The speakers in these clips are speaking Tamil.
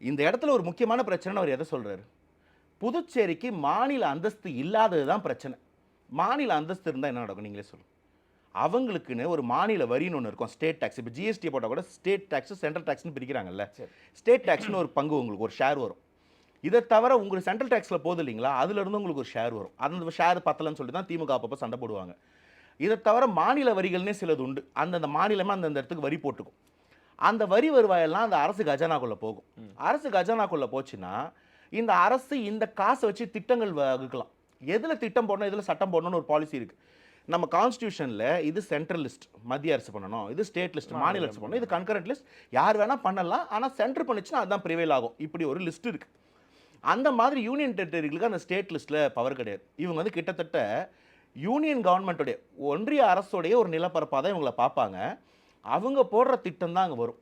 இந்த இடத்துல ஒரு முக்கியமான பிரச்சனை அவர் எதை சொல்றாரு? புதுச்சேரிக்கு மாநில அந்தஸ்து இல்லாதது தான் பிரச்சனை. மாநில அந்தஸ்து இருந்தா என்ன நடக்கும் நீங்களே சொல்லுங்க. அவங்களுக்குன்னு ஒரு மாநில வரின்னு ஒண்ணு இருக்கும். State tax. இப்ப ஜிஎஸ்டி போட்டா கூட ஸ்டேட் டாக்ஸ், சென்ட்ரல் டாக்ஸ்ன்னு பிரிக்கிறாங்கல்ல. சரி. ஸ்டேட் டாக்ஸ்ன்னு ஒரு பங்கு உங்களுக்கு ஒரு ஷேர் வரும். இத தவிர உங்களுக்கு சென்ட்ரல் டாக்ஸ்ல போகுது இல்லீங்களா? அதுல இருந்து உங்களுக்கு ஒரு ஷேர் வரும். அந்த ஷேர் பத்தலன்னு சொல்லிட்டு தான் திமுக அப்பப்ப சண்டை போடுவாங்க. இத தவிர மாநில வரிகள்னே சிலது உண்டு. அந்தந்த மாநிலமா அந்தந்த இடத்துக்கு வரி போட்டுக்கும். அந்த வரி வருவாயெல்லாம் அந்த அரசு கஜானாக்குள்ள போகும். அரசு கஜானாக்குள்ள போச்சுன்னா, இந்த அரசு இந்த காச வச்சு திட்டங்கள் வகுக்கலாம். எதுல திட்டம் போடணும், எதுல சட்டம் போடணும்னு ஒரு பாலிசி இருக்கு. நம்ம கான்ஸ்டிடியூஷன்ல இது சென்ட்ரல் லிஸ்ட் மத்திய அரசு பண்ணணும், இது ஸ்டேட் லிஸ்ட் மாநில அரசு பண்ணணும், இது கன்கரண்ட் லிஸ்ட் யார் வேணா பண்ணலாம். ஆனா சென்டர் பண்ணுச்சுன்னா அதுதான் பிரிவைல் ஆகும். இப்படி ஒரு லிஸ்ட் இருக்கு. அந்த மாதிரி யூனியன் டெரிட்டரிகளுக்கு அந்த ஸ்டேட் லிஸ்ட்ல பவர் கிடையாது. இவங்க வந்து கிட்டத்தட்ட யூனியன் கவர்மெண்ட்டோட ஒன்றிய அரசோடைய ஒரு நிலப்பரப்பா தான் இவங்கள பார்ப்பாங்க. அவங்க போடுற திட்டம் தான் அங்க வரும்.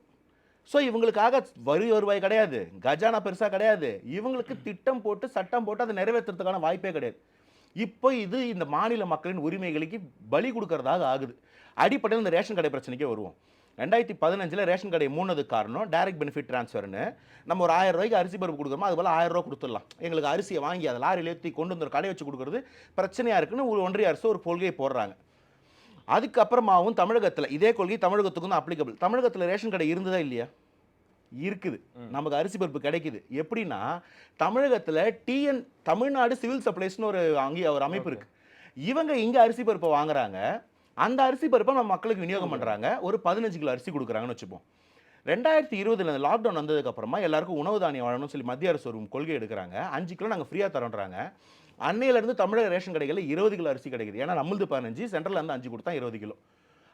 ஸோ இவங்களுக்காக வரி வருவாய் கிடையாது, கஜானா பெருசா கிடையாது. இவங்களுக்கு திட்டம் போட்டு சட்டம் போட்டு அதை நிறைவேற்றுறதுக்கான வாய்ப்பே கிடையாது. இப்போ இது இந்த மாநில மக்களின் உரிமைகளுக்கு பலி கொடுக்கறதாக ஆகுது. அடிப்படையில் இந்த ரேஷன் கடை பிரச்சனைக்கே வருவோம். 2015ல் ரேஷன் கடை மூடுனதுக்கு காரணம் டைரக்ட் பெனிஃபிட் ட்ரான்ஸ்ஃபர்னு. நம்ம ஒரு 1000 ரூபாய்க்கு அரிசி பருப்பு கொடுக்குறோமோ அது போல 1000 ரூபா கொடுத்துடலாம். எங்களுக்கு அரிசியை வாங்கி அதை லாரியில் ஏற்றி கொண்டு வந்து ஒரு கடை வச்சு கொடுக்குறது பிரச்சனையா இருக்குன்னு ஒரு ஒன்றிய அரசு ஒரு கொள்கையை போடுறாங்க. அதுக்கப்புறமாவும் தமிழகத்தில் இதே கொள்கை தமிழகத்துக்கும் தான் அப்ளிகபிள். தமிழகத்தில் ரேஷன் கடை இருந்ததா இல்லையா? இருக்குது. நமக்கு அரிசி பருப்பு கிடைக்குது. எப்படின்னா தமிழகத்தில் தமிழ்நாடு சிவில் சப்ளைஸ்னு ஒரு அமைப்பு இருக்கு. இவங்க இங்க அரிசி பருப்பை வாங்குறாங்க. அந்த அரிசி பருப்பை நம்ம மக்களுக்கு விநியோகம் பண்றாங்க. ஒரு 15 கிலோ அரிசி கொடுக்குறாங்கன்னு வச்சுப்போம். 2020ல லாக்டவுன் வந்ததுக்கு அப்புறமா எல்லாருக்கும் உணவு தானியம் வழங்கணும்னு சொல்லி மத்திய அரசு ஒரு கொள்கை எடுக்கிறாங்க. 5 கிலோ நாங்கள் ஃப்ரீயா தரோன்றாங்க. அன்னையில இருந்து தமிழக ரேஷன் கடைகளில் 20 கிலோ அரிசி கிடைக்குது. ஏன்னா நம்மளுது 15, சென்ட்ரல்ல இருந்து 5 கொடுத்தா 20 கிலோ.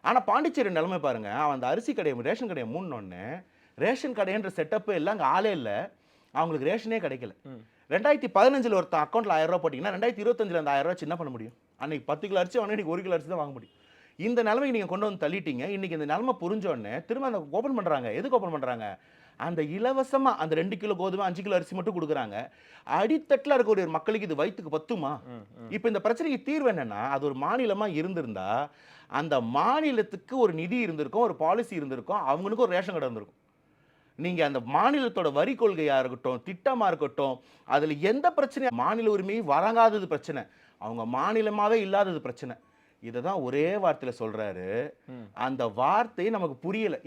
ஆனா பாண்டிச்சேரி நிலைமை பாருங்க. அவன் அந்த அரிசி கடையை ரேஷன் கடையை மூடினோடனே ரேஷன் கடைன்ற செட்டப்பே இல்லை, அங்கே ஆளே இல்லை, அவங்களுக்கு ரேஷனே கிடைக்கல. 2015ல் ஒருத்தன் அக்கௌண்ட்டில் 1000 ரூபா போட்டிங்கன்னா 2025ல் அந்த 1000 ரூபா என்ன பண்ண முடியும்? அன்னைக்கு 10 கிலோ அரிசி வாங்க, இன்னைக்கு 1 கிலோ அரிசி தான் வாங்க முடியும். இந்த நிலைமைக்கு நீங்கள் கொண்டு வந்து தள்ளிட்டீங்க. இன்னைக்கு இந்த நிலைமை புரிஞ்சோடனே திரும்ப அந்த ஓப்பன் பண்ணுறாங்க. எதுக்கு ஓப்பன் பண்ணுறாங்க? அந்த இலவசமாக அந்த 2 கிலோ கோதுமை 5 கிலோ அரிசி மட்டும் கொடுக்குறாங்க. அடித்தட்டில் இருக்கக்கூடிய ஒரு மக்களுக்கு இது வயிற்றுக்கு பத்துமா? இப்போ இந்த பிரச்சனைக்கு தீர்வு என்னன்னா, அது ஒரு மாநிலமாக இருந்திருந்தா அந்த மாநிலத்துக்கு ஒரு நிதி இருந்திருக்கும், ஒரு பாலிசி இருந்திருக்கும், அவங்களுக்கு ஒரு ரேஷன் கடை இருந்திருக்கும். நீங்க அந்த மாநிலத்தோட வரி கொள்கையா இருக்கட்டும், திட்டமா இருக்கட்டும், அதுல எந்த பிரச்சனையும் மாநில உரிமை வழங்காதது பிரச்சனை, அவங்க மாநிலமாவே இல்லாதது பிரச்சனை. இதை தான் ஒரே வார்த்தையில சொல்றாரு. அந்த வார்த்தை நமக்கு புரியல.